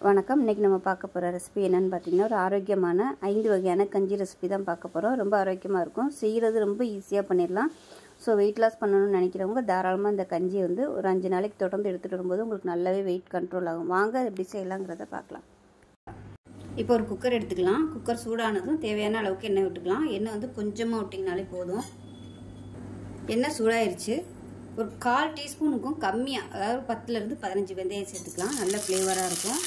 வணக்கம். இன்றைக்கி நம்ம பார்க்க போகிற ரெசிபி என்னென்னு பார்த்தீங்கன்னா, ஒரு ஆரோக்கியமான 5 வகையான கஞ்சி ரெசிபி தான் பார்க்க போகிறோம். ரொம்ப ஆரோக்கியமாக இருக்கும். செய்கிறது ரொம்ப ஈஸியாக பண்ணிடலாம். ஸோ வெயிட் லாஸ் பண்ணணும்னு நினைக்கிறவங்க தாராளமாக இந்த கஞ்சியை வந்து ஒரு 5 நாளைக்கு தொடர்ந்து எடுத்துகிட்டு வரும்போது உங்களுக்கு நல்லாவே வெயிட் கண்ட்ரோல் ஆகும். வாங்க எப்படி செய்யலாங்கிறத பார்க்கலாம். இப்போ ஒரு குக்கர் எடுத்துக்கலாம். குக்கர் சூடானதும் தேவையான அளவுக்கு எண்ணெய் விட்டுக்கலாம். எண்ணெய் வந்து கொஞ்சமாக விட்டிங்கனாலே போதும். எண்ணெய் சூடாயிருச்சு. ஒரு 1/4 டீஸ்பூனுக்கும் கம்மியாக, அதாவது 10லேருந்து 15 வெந்தயம் சேர்த்துக்கலாம். நல்ல ஃப்ளேவராக இருக்கும்.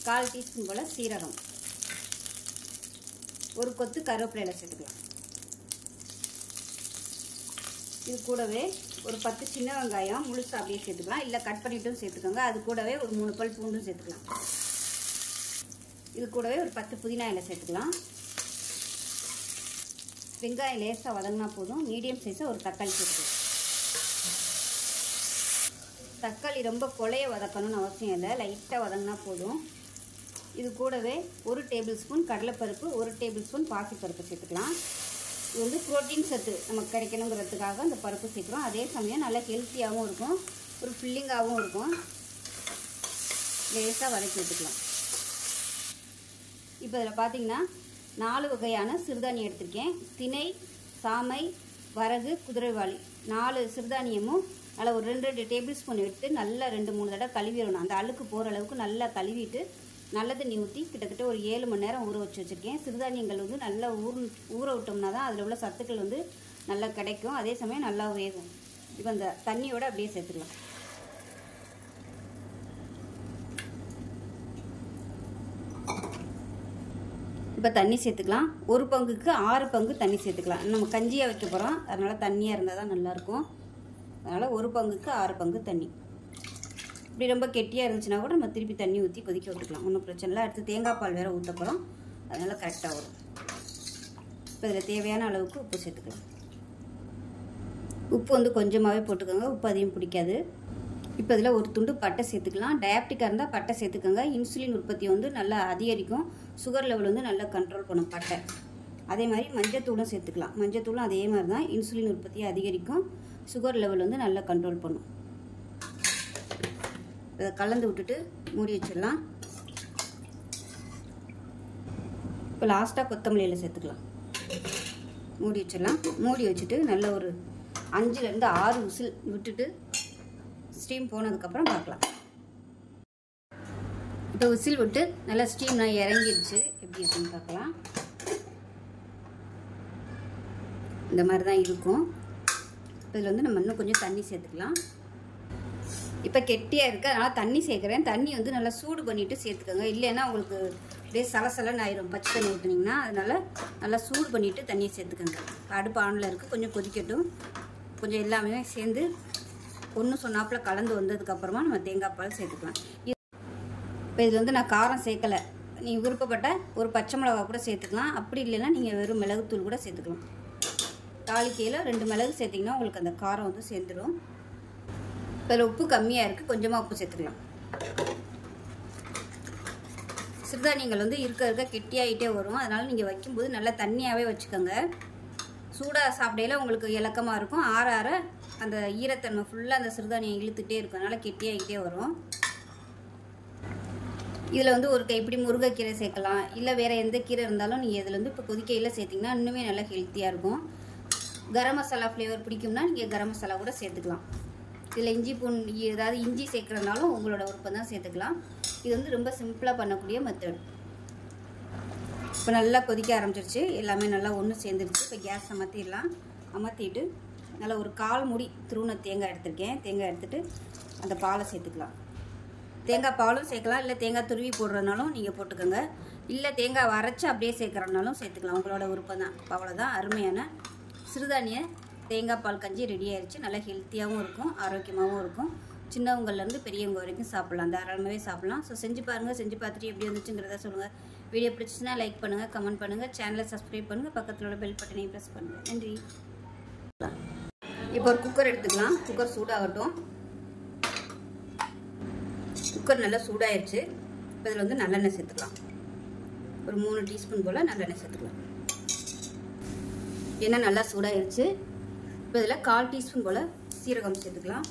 1/4 டீஸ்பூன் போல் சீரகம், ஒரு கொத்து கருவேப்பிலையில் சேர்த்துக்கலாம். இது கூடவே ஒரு 10 சின்ன வெங்காயம் முழுசாக அப்படியே சேர்த்துக்கலாம், இல்லை கட் பண்ணிட்டும் சேர்த்துக்கோங்க. அது கூடவே ஒரு 3 பல் பூண்டும் சேர்த்துக்கலாம். இது கூடவே ஒரு 10 புதினா இலை சேர்த்துக்கலாம். வெங்காயம் லேசாக வதங்கினா போதும். மீடியம் சைஸாக ஒரு தக்காளி சேர்த்துக்கலாம். தக்காளி ரொம்ப கொலைய வதக்கணும்னு அவசியம் இல்லை, லைட்டாக வதங்கினா போதும். இது கூடவே 1 டேபிள் ஸ்பூன் கடலைப்பருப்பு, 1 டேபிள் ஸ்பூன் பாசிப்பருப்பு சேர்த்துக்கலாம். இது வந்து ப்ரோட்டீன் சத்து நமக்கு கிடைக்கணுங்கிறதுக்காக அந்த பருப்பு சேர்க்குறோம். அதே சமயம் நல்லா ஹெல்த்தியாகவும் இருக்கும், ஒரு ஃபில்லிங்காகவும் இருக்கும். லேசாக வதக்கி விட்டுக்கலாம். இப்போ இதில் பார்த்தீங்கன்னா 4 வகையான சிறுதானியம் எடுத்திருக்கேன். திணை, சாமை, வரகு, குதிரைவாளி 4 சிறுதானியமும் நல்லா ஒரு 2 டேபிள் ஸ்பூன் எடுத்து நல்லா 2-3 தடவை கழுவிடணும். அந்த அழுக்கு போகிற அளவுக்கு நல்லா கழுவிட்டு நல்ல தண்ணி ஊற்றி கிட்டத்தட்ட ஒரு 7 மணி நேரம் ஊற வச்சு வச்சுருக்கேன். சிறுதானியங்கள் வந்து நல்லா ஊற விட்டோம்னா தான் அதில் உள்ள சத்துக்கள் வந்து நல்லா கிடைக்கும். அதே சமயம் நல்லா வேகும். இப்போ அந்த தண்ணியோடு அப்படியே சேர்த்துக்கலாம். இப்போ தண்ணி சேர்த்துக்கலாம். 1 பங்குக்கு 6 பங்கு தண்ணி சேர்த்துக்கலாம். நம்ம கஞ்சியாக வைக்க போகிறோம், அதனால் தண்ணியாக இருந்தால் தான் நல்லாயிருக்கும். அதனால் 1 பங்குக்கு 6 பங்கு தண்ணி. இப்படி ரொம்ப கெட்டியாக இருந்துச்சுன்னா கூட நம்ம திருப்பி தண்ணி ஊற்றி கொதிக்க விட்டுக்கலாம், ஒன்றும் பிரச்சனை இல்லை. அடுத்து தேங்காய் பால் வேறு ஊற்ற போகிறோம், அதனால் கரெக்டாக வரும். இப்போ இதில் தேவையான அளவுக்கு உப்பு சேர்த்துக்கலாம். உப்பு வந்து கொஞ்சமாகவே போட்டுக்கோங்க, உப்பு அதிகம் பிடிக்காது. இப்போ இதில் ஒரு துண்டு பட்டை சேர்த்துக்கலாம். டயபெட்டிக்காக இருந்தால் பட்டை சேர்த்துக்கோங்க. இன்சுலின் உற்பத்தி வந்து நல்லா அதிகரிக்கும், சுகர் லெவல் வந்து நல்லா கண்ட்ரோல் பண்ணும் பட்டை. அதே மாதிரி மஞ்சத்தூளும் சேர்த்துக்கலாம். மஞ்சத்தூளும் அதே மாதிரி தான், இன்சுலின் உற்பத்தியை அதிகரிக்கும், சுகர் லெவல் வந்து நல்லா கண்ட்ரோல் பண்ணும். இதை கலந்து விட்டுட்டு மூடி வச்சிடலாம். இப்போ லாஸ்ட்டாக கொத்தமல்லி இலை சேர்த்துக்கலாம். மூடி வச்சிடலாம். மூடி வச்சுட்டு நல்ல ஒரு 5லேருந்து 6 விசில் விட்டுட்டு ஸ்டீம் போனதுக்கப்புறம் பார்க்கலாம். இப்போ விசில் விட்டு நல்லா ஸ்டீம்லாம் இறங்கிடுச்சு. எப்படி இருக்குன்னு பார்க்கலாம். இந்த மாதிரி தான் இருக்கும். இதில் வந்து நம்ம இன்னும் கொஞ்சம் தண்ணி சேர்த்துக்கலாம். இப்போ கெட்டியாக இருக்குது, அதனால் தண்ணி சேர்க்குறேன். தண்ணி வந்து நல்லா சூடு பண்ணிவிட்டு சேர்த்துக்கோங்க, இல்லைன்னா உங்களுக்கு அப்படியே சலசலன்னு ஆயிரும் பச்சை தண்ணி ஊற்றுனீங்கன்னா. அதனால் நல்லா சூடு பண்ணிவிட்டு தண்ணியை சேர்த்துக்கோங்க. அடுப்பு ஆனில் இருக்குது, கொஞ்சம் கொதிக்கட்டும். கொஞ்சம் எல்லாமே சேர்ந்து ஒன்று சொன்னாப்பில் கலந்து வந்ததுக்கப்புறமா நம்ம தேங்காய் பால் சேர்த்துக்கலாம். இப்போ இது வந்து நான் காரம் சேர்க்கலை. நீங்கள் விருப்பப்பட்ட ஒரு பச்சை மிளகா கூட சேர்த்துக்கலாம். அப்படி இல்லைன்னா நீங்கள் வெறும் மிளகுத்தூள் கூட சேர்த்துக்கலாம். தாளிக்கையில் 2 மிளகு சேர்த்திங்கன்னா உங்களுக்கு அந்த காரம் வந்து சேர்ந்துடும். இப்போ இதில் உப்பு கம்மியாக இருக்குது, கொஞ்சமாக உப்பு சேர்த்துக்கலாம். சிறுதானியங்கள் வந்து இருக்க கெட்டியாகிட்டே வரும், அதனால் நீங்கள் வைக்கும்போது நல்லா தண்ணியாகவே வச்சுக்கோங்க. சூடாக சாப்பிடையில உங்களுக்கு இலக்கமாக இருக்கும், ஆற ஆற அந்த ஈரத்தன்மை ஃபுல்லாக அந்த சிறுதானியம் இழுத்துகிட்டே இருக்கும், அதனால் கெட்டியாகிட்டே வரும். இதில் வந்து ஒரு கைப்பிடி முருங்கைக்கீரை சேர்க்கலாம், இல்லை வேறு எந்த கீரை இருந்தாலும் நீங்கள் இதில் வந்து இப்போ கொதிக்கையில் சேர்த்திங்கன்னா இன்னுமே நல்லா ஹெல்த்தியாக இருக்கும். கரம் மசாலா ஃப்ளேவர் பிடிக்கும்னா நீங்கள் கரம் மசாலா கூட சேர்த்துக்கலாம். இதில் இஞ்சி பூண்டு, ஏதாவது இஞ்சி சேர்க்குறதுனாலும் உங்களோட விருப்பம் தான் சேர்த்துக்கலாம். இது வந்து ரொம்ப சிம்பிளாக பண்ணக்கூடிய மெத்தட். இப்போ நல்லா கொதிக்க ஆரம்பிச்சிருச்சு, எல்லாமே நல்லா ஒன்று சேர்ந்துருச்சு. இப்போ கேஸ் அமர்த்திடலாம். அமர்த்திட்டு நல்லா ஒரு 1/4 மூடி துருவின தேங்காய் எடுத்திருக்கேன். தேங்காய் எடுத்துகிட்டு அந்த பாலை சேர்த்துக்கலாம். தேங்காய் பாலும் சேர்க்கலாம், இல்லை தேங்காய் துருவி போடுறதுனாலும் நீங்கள் போட்டுக்கோங்க, இல்லை தேங்காய் அரைச்சி அப்படியே சேர்க்குறதுனாலும் சேர்த்துக்கலாம், உங்களோட விருப்பம் தான். அவ்வளோதான், அருமையான சிறுதானிய தேங்காய் பால் கஞ்சி ரெடி ஆயிடுச்சு. நல்லா ஹெல்த்தியாகவும் இருக்கும், ஆரோக்கியமாகவும் இருக்கும். சின்னவங்கள்லேருந்து பெரியவங்க வரைக்கும் சாப்பிட்லாம், தாராளமாகவே சாப்பிட்லாம். ஸோ செஞ்சு பாருங்கள். செஞ்சு பார்த்துட்டு எப்படி வந்துச்சுங்கிறத சொல்லுங்கள். வீடியோ பிடிச்சிச்சுன்னா லைக் பண்ணுங்கள், கமெண்ட் பண்ணுங்கள், சேனலை சப்ஸ்கிரைப் பண்ணுங்கள், பக்கத்தில் உள்ள பெல் பட்டனையும் ப்ரெஸ் பண்ணுங்கள். நன்றி. இப்போ ஒரு குக்கர் எடுத்துக்கலாம். குக்கர் சூடாகட்டும். குக்கர் நல்லா சூடாயிருச்சு. இப்போ இதில் வந்து நல்லெண்ணெய் சேர்த்துக்கலாம். ஒரு 3 டீஸ்பூன் போல் நல்லெண்ணெய் சேர்த்துக்கலாம். எண்ணெய் நல்லா சூடாயிருச்சு. இப்போ இதில் 1/4 டீஸ்பூன் போல் சீரகம் சேர்த்துக்கலாம்.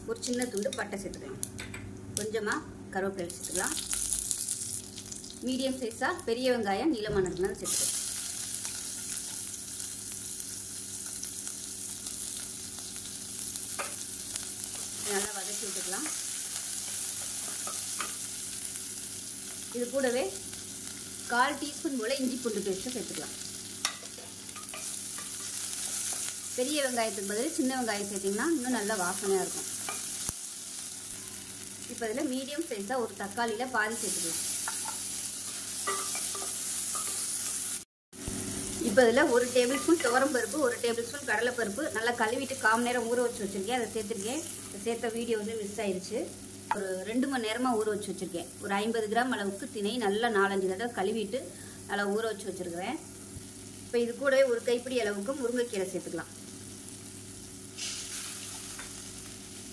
ஒரு சின்ன துண்டு பட்டை சேர்த்துக்கலாம். கொஞ்சமாக கருவேப்பிலை சேர்த்துக்கலாம். மீடியம் சைஸாக பெரிய வெங்காயம் நீளமான நறுக்குனது சேர்த்துக்கலாம். நல்லா வதக்கி விட்டுக்கலாம். இது கூடவே 1/4 டீஸ்பூன் போல் இஞ்சி பூண்டு பேஸ்ட்டை சேர்த்துக்கலாம். பெரிய வெங்காயத்துக்கு பதில் சின்ன வெங்காயம் சேர்த்திங்கன்னா இன்னும் நல்லா வாசனையாக இருக்கும். இப்போ இதில் மீடியம் சைஸாக ஒரு தக்காளியில் பாதி சேர்த்துக்கலாம். இப்போ இதில் 1 டேபிள் ஸ்பூன் துவரம்பருப்பு, 1 டேபிள் ஸ்பூன் கடலைப்பருப்பு நல்லா கழுவிட்டு 1/4 மணி நேரம் ஊற வச்சு வச்சுருக்கேன். அதை சேர்த்துருக்கேன். சேர்த்த வீடியோ வந்து மிஸ் ஆயிடுச்சு. ஒரு 2 மணி நேரமாக ஊற வச்சு வச்சுருக்கேன். ஒரு 50 கிராம் அளவுக்கு திணை நல்லா 4-5 தடவை கழுவிட்டு நல்லா ஊற வச்சு வச்சுருக்கிறேன். இப்போ இது கூடவே ஒரு கைப்பிடி அளவுக்கு முருங்கைக்கீரை சேர்த்துக்கலாம்.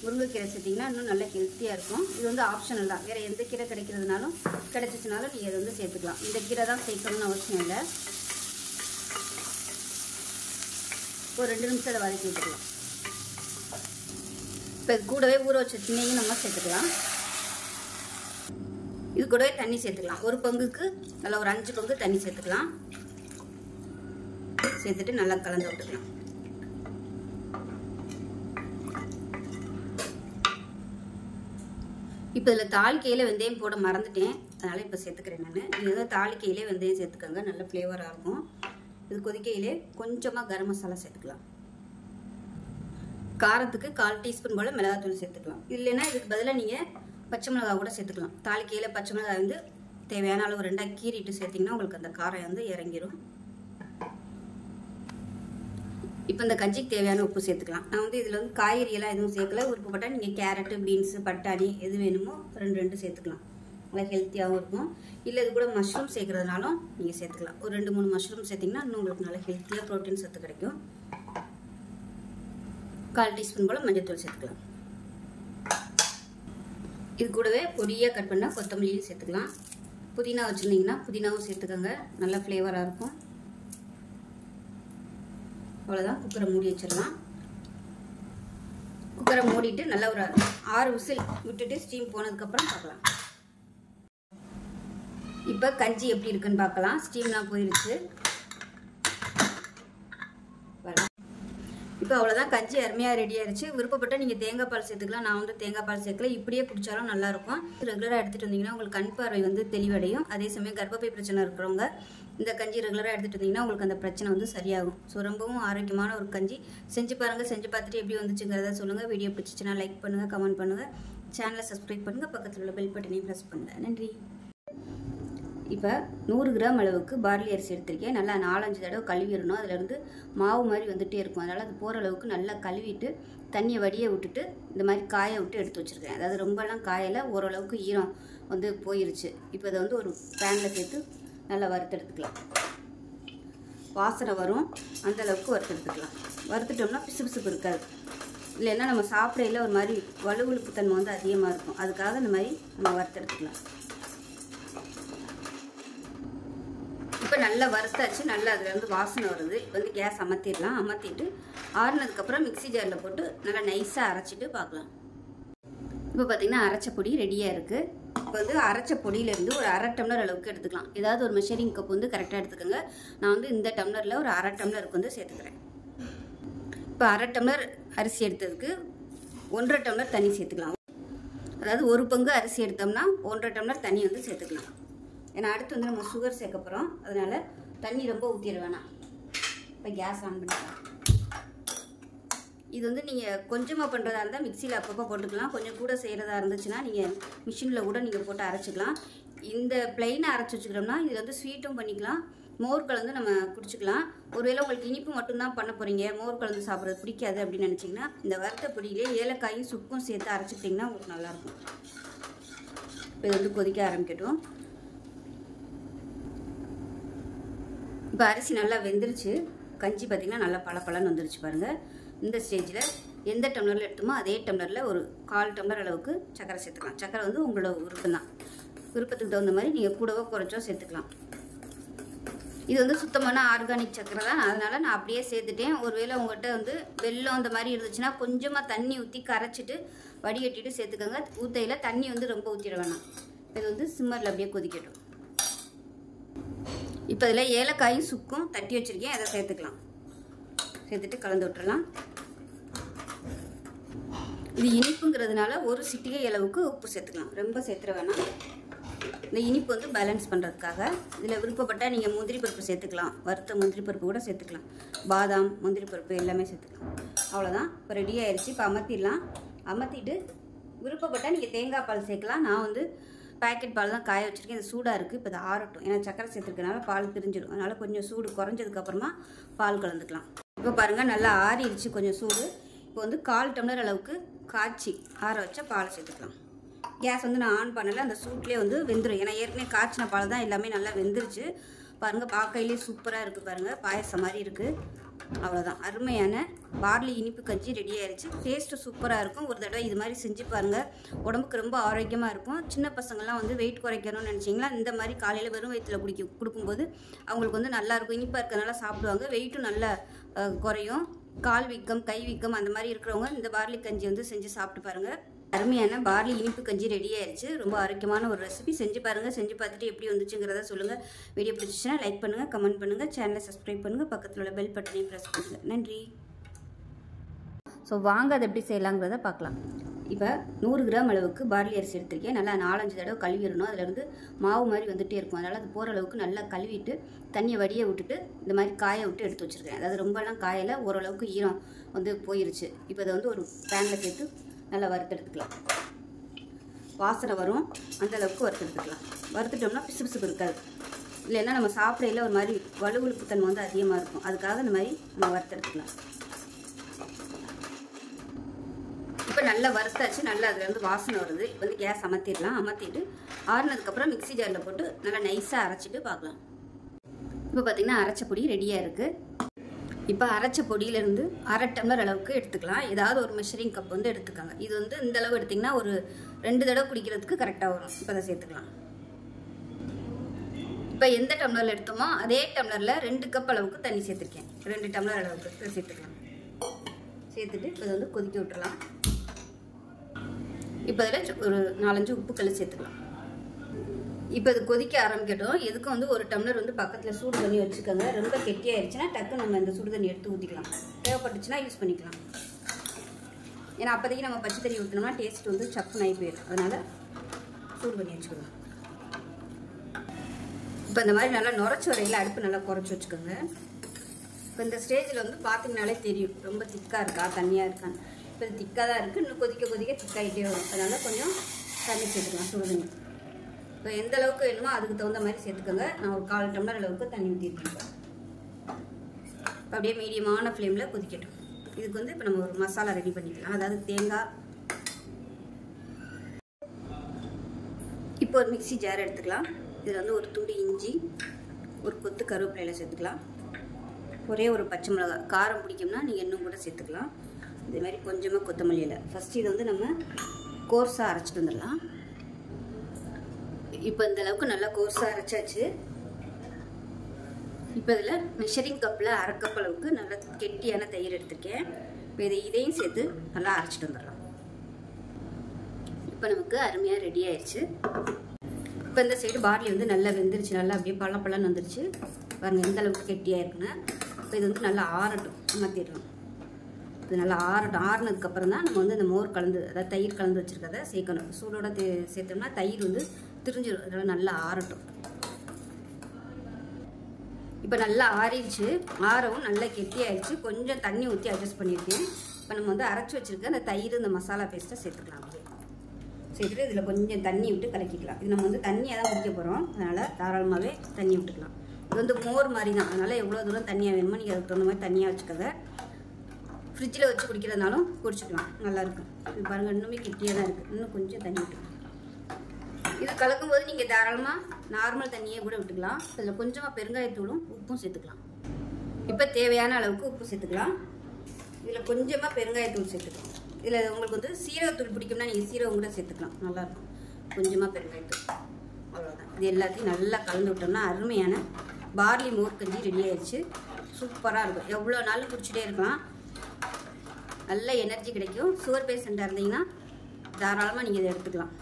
முருங்கைக்கீரை சேர்த்திங்கன்னா இன்னும் நல்லா ஹெல்த்தியாக இருக்கும். இது வந்து ஆப்ஷனல் தான். வேறு எந்த கீரை கிடைக்கிறதுனாலும் கிடைச்சிச்சுனாலும் நீங்கள் இதை வந்து சேர்த்துக்கலாம். இந்த கீரை தான் சேர்க்கணும்னு அவசியம் இல்லை. ஒரு 2 நிமிஷம் அதை வதக்கி விட்டுக்கலாம். இப்போ இது கூடவே ஊற வச்ச திண்ணையும் நம்ம சேர்த்துக்கலாம். இது கூடவே தண்ணி சேர்த்துக்கலாம். ஒரு பங்குக்கு நல்லா ஒரு 5 பங்கு தண்ணி சேர்த்துக்கலாம். சேர்த்துட்டு நல்லா கலந்து விட்டுக்கலாம். இப்போ இதில் தாளிக்கையில் வெந்தயம் போட மறந்துட்டேன். அதனால் இப்போ சேர்த்துக்கிறேன் நான். நீங்கள் வந்து தாளிக்கையிலே வெந்தயம் சேர்த்துக்கோங்க, நல்ல ஃப்ளேவராக இருக்கும். இது கொதிக்கையிலே கொஞ்சமாக கரம் மசாலா சேர்த்துக்கலாம். காரத்துக்கு 1/4 டீஸ்பூன் போல் மிளகாத்தூள் சேர்த்துக்கலாம். இல்லைன்னா இதுக்கு பதிலாக நீங்கள் பச்சை மிளகாய் கூட சேர்த்துக்கலாம். தாளிக்கையில் பச்சை மிளகாய் வந்து தேவையான அளவு 2ஆக கீறிட்டு சேர்த்திங்கன்னா உங்களுக்கு அந்த காரம் வந்து இறங்கிடும். இப்போ இந்த கஞ்சிக்கு தேவையான உப்பு சேர்த்துக்கலாம். நான் வந்து இதில் வந்து காய்கறியெல்லாம் எதுவும் சேர்க்கல. உப்பு போட்டால் நீங்கள் கேரட்டு, பீன்ஸு, பட்டாணி எது வேணுமோ 2 சேர்த்துக்கலாம். நல்லா ஹெல்த்தியாகவும் இருக்கும். இல்லை இது கூட மஷ்ரூம் சேர்க்குறதுனாலும் நீங்கள் சேர்த்துக்கலாம். ஒரு 2-3 மஷ்ரூம் சேர்த்திங்கன்னா இன்னும் உங்களுக்கு நல்லா ஹெல்த்தியாக ப்ரோட்டீன் சத்து கிடைக்கும். 1/4 டீஸ்பூன் போல் மஞ்சள் சேர்த்துக்கலாம். இது கூடவே பொடியாக கட் பண்ணால் கொத்தமல்லியும் சேர்த்துக்கலாம். புதினா வச்சுருந்தீங்கன்னா புதினாவும் சேர்த்துக்கோங்க, நல்லா ஃப்ளேவராக இருக்கும். அவ்வளோதான். குக்கரை மூடி வச்சிடலாம். குக்கரை மூடிட்டு நல்லா ஒரு 6 விசில் விட்டுட்டு ஸ்டீம் போனதுக்கப்புறம் பார்க்கலாம். இப்போ கஞ்சி எப்படி இருக்குன்னு பார்க்கலாம். ஸ்டீம்லாம் போயிடுச்சு. இப்போ அவ்வளோதான். கஞ்சி அருமையாக ரெடி ஆயிடுச்சு. விருப்பப்பட்டால் நீங்கள் தேங்காய் பால் சேர்த்துக்கலாம். நான் வந்து தேங்காய் பால் சேர்க்கல. இப்படியே குடித்தாலும் நல்லாயிருக்கும். ரெகுலராக எடுத்துகிட்டு வந்தீங்கன்னா உங்களுக்கு கண் பார்வை வந்து தெளிவடையும். அதே சமயம் கர்ப்பப்பை பிரச்சனை இருக்கிறவங்க இந்த கஞ்சி ரெகுலராக எடுத்துகிட்டு வந்தீங்கன்னா உங்களுக்கு அந்த பிரச்சனை வந்து சரியாகும். ஸோ ரொம்பவும் ஆரோக்கியமான ஒரு கஞ்சி. செஞ்சு பாருங்கள். செஞ்சு பார்த்துட்டு எப்படி வந்துச்சுங்கிறத சொல்லுங்கள். வீடியோ பிடிச்சிச்சுன்னா லைக் பண்ணுங்கள், கமெண்ட் பண்ணுங்கள், சேனலை சப்ஸ்கிரைப் பண்ணுங்கள், பக்கத்தில் உள்ள பெல் பட்டனையும் ப்ரெஸ் பண்ணுங்கள். நன்றி. இப்போ 100 கிராம் அளவுக்கு பார்லி அரிசி எடுத்திருக்கேன். நல்லா 4-5 தடவை கழுவிடணும். அதிலேருந்து மாவு மாதிரி வந்துகிட்டே இருக்கும். அதனால் அது போகிற அளவுக்கு நல்லா கழுவிட்டு தண்ணியை வடியை விட்டுட்டு இந்த மாதிரி காய விட்டு எடுத்து வச்சுருக்கேன். அதாவது ரொம்பலாம் காயலை, ஓரளவுக்கு ஈரம் வந்து போயிருச்சு. இப்போ இதை வந்து ஒரு பேனில் சேர்த்து நல்லா வறுத்தெடுத்துக்கலாம். வாசனை வரும், அந்தளவுக்கு வறுத்தெடுத்துக்கலாம். வறுத்துட்டோம்னா பிசுபிசுப்பு இருக்காது. இல்லைன்னா நம்ம சாப்பிடையில ஒரு மாதிரி வலுவழுப்பு தன்மை வந்து அதிகமாக இருக்கும். அதுக்காக இந்த மாதிரி நம்ம வறுத்தெடுத்துக்கலாம். இப்போ நல்லா வறுத்தாச்சு. நல்லா அதில் வந்து வாசனை வருது. இப்போ வந்து கேஸ் அமர்த்திடலாம். அமர்த்திட்டு ஆறுனதுக்கப்புறம் மிக்ஸி ஜாரில் போட்டு நல்லா நைஸாக அரைச்சிட்டு பார்க்கலாம். இப்போ பார்த்திங்கன்னா அரைச்ச பொடி ரெடியாக இருக்குது. இப்போ வந்து அரைச்ச பொடியிலேருந்து ஒரு 1/2 டம்ளர் அளவுக்கு எடுத்துக்கலாம். ஏதாவது ஒரு மெஷரிங் கப் வந்து கரெக்டாக எடுத்துக்கோங்க. நான் வந்து இந்த டம்ளரில் ஒரு 1/2 டம்ளருக்கு வந்து சேர்த்துக்கிறேன். இப்போ 1/2 டம்ளர் அரிசி எடுத்ததுக்கு 1.5 டம்ளர் தண்ணி சேர்த்துக்கலாம். அதாவது ஒரு பங்கு அரிசி எடுத்தோம்னா 1.5 டம்ளர் தண்ணி வந்து சேர்த்துக்கலாம். ஏன்னா அடுத்து வந்து நம்ம சுகர் சேர்க்க போகிறோம். அதனால் தண்ணி ரொம்ப ஊற்றிட வேணாம். இப்போ கேஸ் ஆன் பண்ணிக்கலாம். இது வந்து நீங்கள் கொஞ்சமாக பண்ணுறதா இருந்தால் மிக்சியில் அப்பப்போ போட்டுக்கலாம். கொஞ்சம் கூட செய்கிறதா இருந்துச்சுன்னா நீங்கள் மிஷினில் கூட நீங்கள் போட்டு அரைச்சிக்கலாம். இந்த பிளெயினை அரைச்சி வச்சுக்கிறோம்னா இதில் வந்து ஸ்வீட்டும் பண்ணிக்கலாம், மோர் கலந்து நம்ம குடிச்சிக்கலாம். ஒருவேளை உங்களுக்கு இனிப்பு மட்டும்தான் பண்ண போகிறீங்க, மோர் கலந்து சாப்பிட்றது பிடிக்காது அப்படின்னு நினச்சிங்கன்னா இந்த வறுத்த பொடியிலே ஏலக்காயும் சுக்கும் சேர்த்து அரைச்சிட்டிங்கன்னா உங்களுக்கு நல்லாயிருக்கும். இப்போ இது வந்து கொதிக்க ஆரம்பிக்கட்டும். இப்போ அரிசி நல்லா வெந்துருச்சு. கஞ்சி பார்த்திங்கன்னா நல்லா பளபளன்னு வந்துருச்சு பாருங்கள். இந்த ஸ்டேஜில் எந்த டம்ளரில் எடுத்தோமோ அதே டம்ளரில் ஒரு 1/4 டம்ளர் அளவுக்கு சர்க்கரை சேர்த்துக்கலாம். சர்க்கரை வந்து உங்களோட விருப்பம் தான். விருப்பத்துக்கு தகுந்த மாதிரி நீங்கள் கூடவோ குறைச்சோ சேர்த்துக்கலாம். இது வந்து சுத்தமான ஆர்கானிக் சர்க்கரை தான். அதனால் நான் அப்படியே சேர்த்துட்டேன். ஒருவேளை உங்கள்கிட்ட வந்து வெல்லம் அந்த மாதிரி இருந்துச்சுன்னா கொஞ்சமாக தண்ணி ஊற்றி கரைச்சிட்டு வடிகட்டிட்டு சேர்த்துக்கோங்க. ஊற்றையில் தண்ணி வந்து ரொம்ப ஊற்றிட வேணாம். இது வந்து சிம்மரில் அப்படியே கொதிக்கட்டும். இப்போ இதில் ஏலக்காயும் சுக்கும் தட்டி வச்சுருக்கேன், அதை சேர்த்துக்கலாம். சேர்த்துட்டு கலந்து விட்டுறலாம். இது இனிப்புங்கிறதுனால ஒரு சிட்டிகை அளவுக்கு உப்பு சேர்த்துக்கலாம், ரொம்ப சேர்த்துற வேணாம். இந்த இனிப்பு வந்து பேலன்ஸ் பண்ணுறதுக்காக. இதில் விருப்பப்பட்டால் நீங்கள் முந்திரி பருப்பு சேர்த்துக்கலாம், வறுத்த முந்திரி பருப்பு கூட சேர்த்துக்கலாம், பாதாம் முந்திரி பருப்பு எல்லாமே சேர்த்துக்கலாம். அவ்வளோதான், இப்போ ரெடி ஆயிடுச்சு. இப்போ அமர்த்திடலாம். அமர்த்திட்டு விருப்பப்பட்டால் நீங்கள் தேங்காய் பால் சேர்க்கலாம். நான் வந்து பேக்கெட் பால் தான் காய வச்சுருக்கேன், இது சூடாக இருக்குது. இப்போ இது ஆறட்டும், ஏன்னா சக்கரை சேர்த்துருக்கனால பால் பிரிஞ்சிடும். அதனால் கொஞ்சம் சூடு குறைஞ்சதுக்கப்புறமா பால் கலந்துக்கலாம். இப்போ பாருங்கள் நல்லா ஆறிடுச்சு கொஞ்சம் சூடு. இப்போ வந்து 1/4 டம்ளர் அளவுக்கு காய்ச்சி ஆற வச்ச பாலை சேர்த்துக்கலாம். கேஸ் வந்து நான் ஆன் பண்ணலை, அந்த சூட்லேயே வந்து வெந்துடும். ஏன்னா ஏற்கனவே காய்ச்சின பால் தான் எல்லாமே நல்லா வெந்துருச்சு. பாருங்கள் பார்க்கையிலே சூப்பராக இருக்குது, பாருங்கள் பாயசம் மாதிரி இருக்குது. அவ்வளோதான், அருமையான பார்லி இனிப்பு கஞ்சி ரெடி ஆயிடுச்சு. டேஸ்ட்டு சூப்பராக இருக்கும். ஒரு தடவை இது மாதிரி செஞ்சு பாருங்கள், உடம்புக்கு ரொம்ப ஆரோக்கியமாக இருக்கும். சின்ன பசங்கள்லாம் வந்து வெயிட் குறைக்கணும்னு நினச்சிங்களா, இந்த மாதிரி காலையில் வெறும் வயிற்றில் கொடுக்கும்போது அவங்களுக்கு வந்து நல்லாயிருக்கும். இனிப்பாக இருக்கிறதுனால சாப்பிடுவாங்க, வெயிட்டும் நல்லா குறையும். கால் வீக்கம் கை வீக்கம் அந்த மாதிரி இருக்கிறவங்க இந்த பார்லி கஞ்சி வந்து செஞ்சு சாப்பிட்டு பாருங்கள். அருமையான பார்லி இனிப்பு கஞ்சி ரெடி ஆயிடுச்சு. ரொம்ப ஆரோக்கியமான ஒரு ரெசிபி. செஞ்சு பாருங்கள், செஞ்சு பார்த்துட்டு எப்படி வந்துச்சுங்கிறத சொல்லுங்கள். வீடியோ பிடிச்சிச்சுன்னா லைக் பண்ணுங்கள், கமெண்ட் பண்ணுங்கள், சேனலை சப்ஸ்கிரைப் பண்ணுங்கள், பக்கத்தில் உள்ள பெல் பட்டனையும் ப்ரெஸ் பண்ணுங்கள். நன்றி. ஸோ வாங்க அதை எப்படி செய்யலாங்கிறத பார்க்கலாம். இப்போ 100 கிராம் அளவுக்கு பார்லி அரிசி எடுத்திருக்கேன். நல்லா 4-5 தடவை கழுவிடணும். அதில் இருந்து மாவு மாதிரி வந்துகிட்டே இருக்கும். அதனால் அது போகிற அளவுக்கு நல்லா கழுவிட்டு தண்ணியை வடியை விட்டுட்டு இந்த மாதிரி காய விட்டு எடுத்து வச்சுருக்கேன். அதாவது ரொம்பலாம் காயலை, ஓரளவுக்கு ஈரம் வந்து போயிருச்சு. இப்போ அதை வந்து ஒரு பேனில் சேர்த்து நல்லா வறுத்தெடுத்துக்கலாம். வாசனை வரும் அந்தளவுக்கு வறுத்தெடுத்துக்கலாம். வறுத்துட்டோம்னா பிசு பிசுப்பு இருக்காது. இல்லைன்னா நம்ம சாப்பிடையில் ஒரு மாதிரி வலுவழுப்பு தன்மை வந்து அதிகமாக இருக்கும். அதுக்காக இந்த மாதிரி நம்ம வறுத்தெடுத்துக்கலாம். இப்போ நல்லா வறுத்தாச்சு, நல்லா அதுலேருந்து வாசனை வருது. இப்போ வந்து கேஸ் அமர்த்திடலாம். அமர்த்திட்டு ஆறுனதுக்கப்புறம் மிக்ஸி ஜாரில் போட்டு நல்லா நைஸாக அரைச்சிட்டு பார்க்கலாம். இப்போ பார்த்திங்கன்னா அரைச்ச பொடி ரெடியாக இருக்குது. இப்போ அரைச்ச பொடியிலேருந்து 1/2 டம்ளர் அளவுக்கு எடுத்துக்கலாம். ஏதாவது ஒரு மெஷரிங் கப் வந்து எடுத்துக்காங்க. இது வந்து இந்த அளவு எடுத்திங்கன்னா ஒரு 2 தடவை குடிக்கிறதுக்கு கரெக்டாக வரும். இப்போ அதை சேர்த்துக்கலாம். இப்போ எந்த டம்ளரில் எடுத்தோமோ அதே டம்ளரில் 2 கப் அளவுக்கு தண்ணி சேர்த்துருக்கேன். 2 டம்ளர் அளவுக்கு சேர்த்துக்கலாம். சேர்த்துட்டு இப்போ வந்து கொதிக்க விட்டுறலாம். இப்போ அதில் ஒரு 4-5 உப்புக்கல் சேர்த்துக்கலாம். இப்போ இது கொதிக்க ஆரம்பிக்கட்டும். எதுக்கும் வந்து ஒரு டம்ளர் வந்து பக்கத்தில் சூடு பண்ணி வச்சுக்கோங்க. ரொம்ப கெட்டியாகிடுச்சுன்னா டக்கு நம்ம இந்த சுடு தண்ணி எடுத்து ஊற்றிக்கலாம். தேவைப்பட்டுச்சுன்னா யூஸ் பண்ணிக்கலாம். ஏன்னா அப்போதைக்கு நம்ம பச்சை தண்ணி ஊற்றினோம்னா டேஸ்ட் வந்து சப்புன்னு ஆகி போயிடும். அதனால் சூடு பண்ணி வச்சுக்கோங்க. இப்போ இந்த மாதிரி நல்லா நுரைச்சி வரையில் அடுப்பு நல்லா குறைச்சி வச்சுக்கோங்க. இப்போ இந்த ஸ்டேஜில் வந்து பார்த்தீங்கனாலே தெரியும் ரொம்ப திக்காக இருக்கா தண்ணியாக இருக்கான்னு. இப்போ இது திக்காக தான் இருக்குது. இன்னும் கொதிக்க கொதிக்க திக்காகிட்டே வரும். அதனால் கொஞ்சம் தண்ணி சேர்த்துக்கலாம், சுடு தண்ணி. இப்போ எந்த அளவுக்கு வேணுமோ அதுக்கு தகுந்த மாதிரி சேர்த்துக்கோங்க. நான் ஒரு 1/4 டம்ளர் அளவுக்கு தண்ணி ஊற்றிருக்கேன். இப்போ அப்படியே மீடியமான ஃப்ளேமில் கொதிக்கட்டும். இதுக்கு வந்து இப்போ நம்ம ஒரு மசாலா ரெடி பண்ணிக்கலாம். அதாவது தேங்காய். இப்போ ஒரு மிக்ஸி ஜார் எடுத்துக்கலாம். இதில் வந்து ஒரு துண்டு இஞ்சி, ஒரு கொத்து கருவேப்பிலையில் சேர்த்துக்கலாம். ஒரே ஒரு பச்சை மிளகாய், காரம் பிடிக்கும்னா நீங்கள் இன்னும் கூட சேர்த்துக்கலாம். இதே மாதிரி கொஞ்சமாக கொத்தமல்லி இலை. ஃபஸ்ட்டு இதை வந்து நம்ம கோர்ஸாக அரைச்சிட்டு வந்துடலாம். இப்போ இந்த அளவுக்கு நல்லா கோர்ஸாக அரைச்சாச்சு. இப்போ இதில் மெஷரிங் கப்பில் 1/2 கப் அளவுக்கு நல்லா கெட்டியான தயிர் எடுத்துருக்கேன். இப்போ இதையும் சேர்த்து நல்லா அரைச்சிட்டு வந்துடலாம். இப்போ நமக்கு அருமையாக ரெடி ஆயிடுச்சு. இப்போ இந்த சைடு பார்லி வந்து நல்லா வெந்துருச்சு. நல்லா அப்படியே பழப்பழன்னு வந்துருச்சு. பாருங்கள் எந்த அளவுக்கு கெட்டியாக இருக்குன்னு. இப்போ இது வந்து நல்லா ஆறட்டும், மாற்றிடலாம். இது நல்லா ஆறட்டும். ஆறுனதுக்கப்புறம் தான் நம்ம வந்து இந்த மோர் கலந்து, அதாவது தயிர் கலந்து வச்சுருக்கதை சேர்க்கணும். சூடோட சேர்த்தோம்னா தயிர் வந்து திரிஞ்சிடும். அதனால் நல்லா ஆறட்டும். இப்போ நல்லா ஆறிடுச்சு. ஆறவும் நல்லா கெட்டியாகிடுச்சு. கொஞ்சம் தண்ணி ஊற்றி அட்ஜஸ்ட் பண்ணியிருக்கேன். இப்போ நம்ம வந்து அரைச்சி வச்சுருக்க அந்த தயிர் இந்த மசாலா பேஸ்ட்டை சேர்த்துக்கலாம். அப்படியே சேர்த்துட்டு இதில் கொஞ்சம் தண்ணி விட்டு கலக்கிக்கலாம். இது நம்ம வந்து தண்ணியாக தான் குடிக்க போகிறோம். அதனால் தாராளமாகவே தண்ணி விட்டுக்கலாம். இது வந்து மோர் மாதிரி தான். அதனால் எவ்வளோ தூரம் தண்ணியாக வேணுமோ நீங்கள் அதுக்கு தகுந்த மாதிரி தண்ணியாக வச்சுக்கோங்க. ஃப்ரிட்ஜில் வச்சு குடிக்கிறதுனாலும் குடிச்சிக்கலாம், நல்லாயிருக்கும். இது பாருங்கள் இன்னுமே கெட்டியாக தான் இருக்குது. இன்னும் கொஞ்சம் தண்ணி விட்டுக்கலாம். இது கலக்கும்போது நீங்கள் தாராளமாக நார்மல் தண்ணியே கூட விட்டுக்கலாம். அதில் கொஞ்சமாக பெருங்காயத்தூளும் உப்பும் சேர்த்துக்கலாம். இப்போ தேவையான அளவுக்கு உப்பு சேர்த்துக்கலாம். இதில் கொஞ்சமாக பெருங்காயத்தூள் சேர்த்துக்கலாம். இதில் உங்களுக்கு வந்து சீரகத்தூள் பிடிக்கும்னா நீங்கள் சீரகம் கூட சேர்த்துக்கலாம், நல்லாயிருக்கும். கொஞ்சமாக பெருங்காயத்தூள், அவ்வளோதான். இது எல்லாத்தையும் நல்லா கலந்து விட்டோம்னா அருமையான பார்லி மோர் கஞ்சி ரெடி ஆயிடுச்சு. சூப்பராக இருக்கும். எவ்வளோ நாளும் குடிச்சிட்டே இருக்கலாம். நல்ல எனர்ஜி கிடைக்கும். சுகர் பேஷண்ட்டாக இருந்தீங்கன்னா தாராளமாக நீங்கள் இதை எடுத்துக்கலாம்.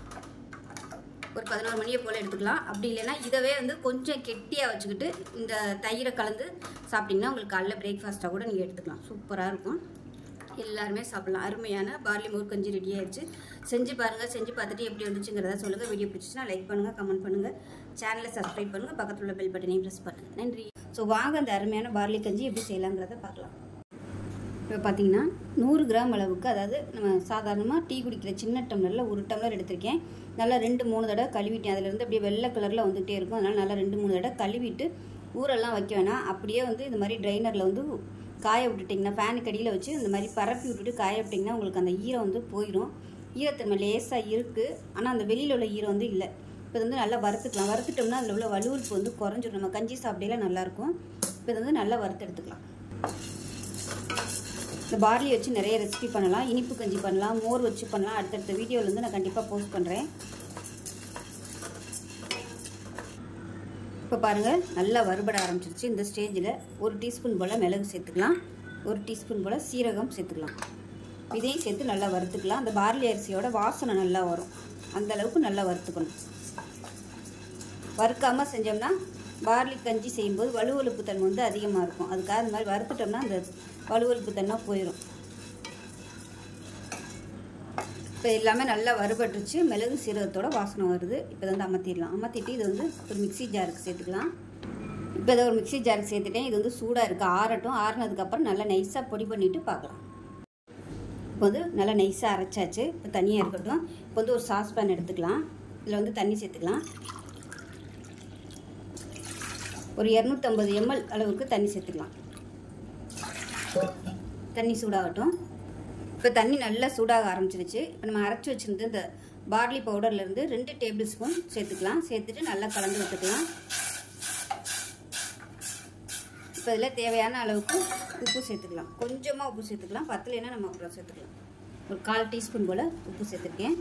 ஒரு 11 மணியை போல் எடுத்துக்கலாம். அப்படி இல்லைன்னா இதவே வந்து கொஞ்சம் கெட்டியாக வச்சுக்கிட்டு இந்த தயிரை கலந்து சாப்பிட்டிங்கன்னா உங்களுக்கு காலைல பிரேக்ஃபாஸ்ட்டாக கூட நீங்கள் எடுத்துக்கலாம். சூப்பராக இருக்கும், எல்லாருமே சாப்பிட்லாம். அருமையான பார்லி மோர் கஞ்சி ரெடி ஆயிடுச்சு. செஞ்சு பாருங்கள், செஞ்சு பார்த்துட்டு எப்படி வந்துச்சுங்கிறத சொல்லுங்கள். வீடியோ பிடிச்சிச்சுன்னா லைக் பண்ணுங்கள், கமெண்ட் பண்ணுங்கள், சேனலை சப்ஸ்கிரைப் பண்ணுங்கள், பக்கத்தில் உள்ள பெல் பட்டனையும் ப்ரெஸ் பண்ணுங்கள். நன்றி. ஸோ வாங்க அந்த அருமையான பார்லி கஞ்சி எப்படி செய்யலாங்கிறத பார்க்கலாம். இப்போ பார்த்தீங்கன்னா 100 கிராம் அளவுக்கு, அதாவது நம்ம சாதாரணமாக டீ குடிக்கிற சின்ன டம்ளரில் 1 டம்ளர் எடுத்திருக்கேன். நல்லா 2-3 தடவை கழுவிட்டேன். அதிலேருந்து அப்படியே வெள்ளை கலரில் வந்துகிட்டே இருக்கும். அதனால் நல்லா 2-3 தடவை கழுவிட்டு ஊரெல்லாம் வைக்க வேணாம். அப்படியே வந்து இந்த மாதிரி ட்ரைனரில் வந்து காய விட்டுட்டிங்கன்னா, ஃபேனுக்கு அடியில் வச்சு இந்த மாதிரி பரப்பி விட்டுட்டு காய விட்டிங்கன்னா உங்களுக்கு அந்த ஈரம் வந்து போயிடும். ஈரத்தன்மை லேசாக இருக்குது, ஆனால் அந்த வெளியில் உள்ள ஈரம் வந்து இல்லை. இப்போ வந்து நல்லா வறுத்துக்கலாம். வறுத்துட்டோம்னா அதில் உள்ள வலுவலுப்பு வந்து குறைஞ்சிடும். நம்ம கஞ்சி சாப்பிடையில நல்லாயிருக்கும். இப்போ வந்து நல்லா வறுத்து எடுத்துக்கலாம். இந்த பார்லி வச்சு நிறைய ரெசிபி பண்ணலாம். இனிப்பு கஞ்சி பண்ணலாம், மோர் வச்சு பண்ணலாம். அடுத்தடுத்த வீடியோவில் வந்து நான் கண்டிப்பாக போஸ்ட் பண்ணுறேன். இப்போ பாருங்கள், நல்லா வறுபட ஆரம்பிச்சிருச்சு. இந்த ஸ்டேஜில் 1 டீஸ்பூன் போல் மிளகு சேர்த்துக்கலாம், 1 டீஸ்பூன் போல் சீரகம் சேர்த்துக்கலாம். இதையும் சேர்த்து நல்லா வறுத்துக்கலாம். அந்த பார்லி அரிசியோட வாசனை நல்லா வரும், அந்தளவுக்கு நல்லா வறுத்துக்கணும். வறுக்காமல் செஞ்சோம்னா பார்லி கஞ்சி செய்யும்போது வலுவலுப்பு தன்மை வந்து அதிகமாக இருக்கும். அதுக்காக இந்த மாதிரி வறுத்துட்டோம்னா அந்த வலுவலுப்பு தன்மை போயிடும். இப்போ எல்லாமே நல்லா வறுபட்டுருச்சு. மிளகு சீரகத்தோட வாசனை வருது. இப்போ வந்து அமர்த்திடலாம். அமர்த்திட்டு இது வந்து ஒரு மிக்சி ஜாருக்கு சேர்த்துக்கலாம். இப்போ இதை ஒரு மிக்சி ஜாருக்கு சேர்த்துட்டேன். இது வந்து சூடாக இருக்குது, ஆறட்டும். ஆறினதுக்கப்புறம் நல்லா நைஸாக பொடி பண்ணிவிட்டு பார்க்கலாம். இப்போ வந்து நல்லா நைஸாக அரைச்சாச்சு. இப்போ தனியாக இருக்கட்டும். இப்போ வந்து ஒரு சாஸ்பேன் எடுத்துக்கலாம். இதில் வந்து தண்ணி சேர்த்துக்கலாம். ஒரு 250 ml அளவுக்கு தண்ணி சேர்த்துக்கலாம். தண்ணி சூடாகட்டும். இப்போ தண்ணி நல்லா சூடாக ஆரம்பிச்சிருச்சு. இப்போ நம்ம அரைச்சி வச்சுருந்து இந்த பார்லி பவுடர்லேருந்து 2 டேபிள் ஸ்பூன் சேர்த்துக்கலாம். சேர்த்துட்டு நல்லா கலந்து விட்டுக்கலாம். இப்போ இதில் தேவையான அளவுக்கு உப்பு சேர்த்துக்கலாம். கொஞ்சமாக உப்பு சேர்த்துக்கலாம், பத்தலைன்னா நம்ம அப்புறம் சேர்த்துக்கலாம். ஒரு 1/4 டீஸ்பூன் போல் உப்பு சேர்த்துருக்கேன்.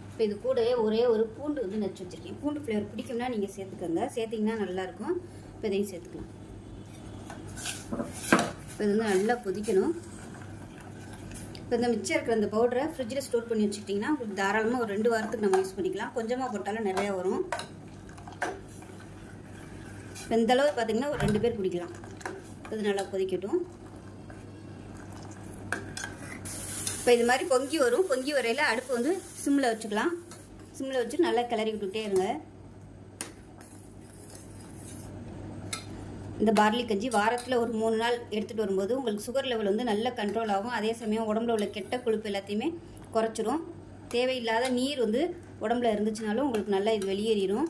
இப்போ இது கூடவே ஒரே ஒரு பூண்டு வந்து நச்சு வச்சுருக்கேன். பூண்டு ஃப்ளேவர் பிடிக்கும்னா நீங்கள் சேர்த்துக்கோங்க, சேர்த்திங்கன்னா நல்லாயிருக்கும். இப்போ இதையும் சேர்த்துக்கலாம். இப்போ இது வந்து நல்லா கொதிக்கணும். இப்போ இந்த மிச்சம் இருக்கிற அந்த பவுடரை ஃப்ரிட்ஜில் ஸ்டோர் பண்ணி வச்சுக்கிட்டிங்கன்னா உங்களுக்கு தாராளமாக ஒரு 2 வாரத்துக்கு நம்ம யூஸ் பண்ணிக்கலாம். கொஞ்சமாக போட்டாலும் நிறையா வரும். இப்போ இந்தளவு பார்த்திங்கன்னா ஒரு 2 பேர் குடிக்கலாம். இது நல்லா கொதிக்கட்டும். இப்போ இது மாதிரி பொங்கி வரும். பொங்கி வரையில் அடுப்பு வந்து சிம்மில் வச்சுக்கலாம். சிம்மில் வச்சு நல்லா கிளறி விட்டுக்கிட்டே இருங்க. இந்த பார்லி கஞ்சி வாரத்தில் ஒரு 3 நாள் எடுத்துகிட்டு வரும்போது உங்களுக்கு சுகர் லெவல் வந்து நல்ல கண்ட்ரோல் ஆகும். அதே சமயம் உடம்புல உள்ள கெட்ட கொழுப்பு எல்லாத்தையுமே குறைச்சிரும். தேவையில்லாத நீர் வந்து உடம்புல இருந்துச்சுனாலும் உங்களுக்கு நல்லா இது வெளியேறிடும்.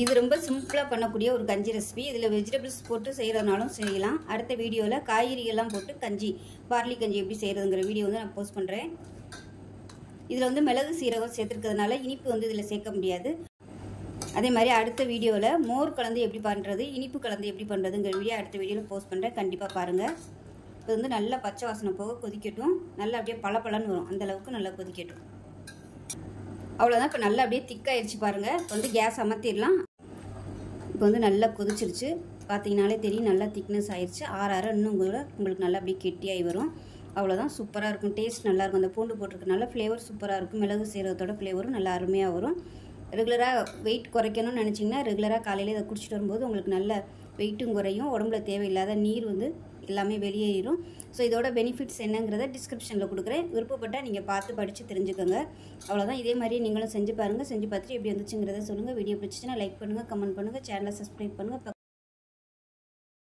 இது ரொம்ப சிம்பிளாக பண்ணக்கூடிய ஒரு கஞ்சி ரெசிபி. இதில் வெஜிடபிள்ஸ் போட்டு செய்கிறதுனாலும் செய்யலாம். அடுத்த வீடியோவில் காய்கறிகள்லாம் போட்டு கஞ்சி, பார்லி கஞ்சி எப்படி செய்கிறதுங்கிற வீடியோ வந்து நான் போஸ்ட் பண்ணுறேன். இதில் வந்து மிளகு சீரகம் சேர்த்துருக்கிறதுனால இனிப்பு வந்து இதில் சேர்க்க முடியாது. அதே மாதிரி அடுத்த வீடியோவில் மோர் கலந்து எப்படி பண்ணுறது, இனிப்பு கலந்து எப்படி பண்ணுறதுங்கிற வீடியோ அடுத்த வீடியோவில் போஸ்ட் பண்ணுறேன். கண்டிப்பாக பாருங்கள். இது வந்து நல்லா பச்சை வாசனை போக கொதிக்கட்டும். நல்லா அப்படியே பளபளன்னு வரும், அந்தளவுக்கு நல்லா கொதிக்கட்டும். அவ்வளோதான். இப்போ நல்லா அப்படியே திக்காயிடுச்சு பாருங்கள். இப்போ வந்து கேஸ் அமர்த்திடலாம். இப்போ வந்து நல்லா கொதிச்சிருச்சு. பார்த்தீங்கனாலே தெரியும் நல்லா திக்னஸ் ஆயிடுச்சு. ஆற இன்னும் கூட உங்களுக்கு நல்லா அப்படியே கெட்டியாகி வரும். அவ்வளோதான், சூப்பராக இருக்கும். டேஸ்ட் நல்லாயிருக்கும். அந்த பூண்டு போட்டிருக்கனால ஃப்ளேவர் சூப்பராக இருக்கும். மிளகு சீரகத்தோட ஃப்ளேவரும் நல்லா அருமையாக வரும். ரெகுலராக வெயிட் குறைக்கணும்னு நினச்சிங்கன்னா ரெகுலராக காலையில் இதை குடிச்சிட்டு வரும்போது உங்களுக்கு நல்ல வெயிட்டும் குறையும். உடம்புல தேவையில்லாத நீர் வந்து எல்லாமே வெளியேறும். ஸோ இதோட பெனிஃபிட்ஸ் என்னங்கிறத டிஸ்கிரிப்ஷனில் கொடுக்குறேன். விருப்பப்பட்டால் நீங்கள் பார்த்து படித்து தெரிஞ்சுக்கோங்க. அவ்வளோதான். இதே மாதிரியே நீங்களும் செஞ்சு பாருங்கள். செஞ்சு பார்த்துட்டு எப்படி வந்துச்சுங்கிறத சொல்லுங்கள். வீடியோ பிடிச்சிச்சுன்னா லைக் பண்ணுங்கள், கமெண்ட் பண்ணுங்கள், சேனலை சப்ஸ்கிரைப் பண்ணுங்கள்.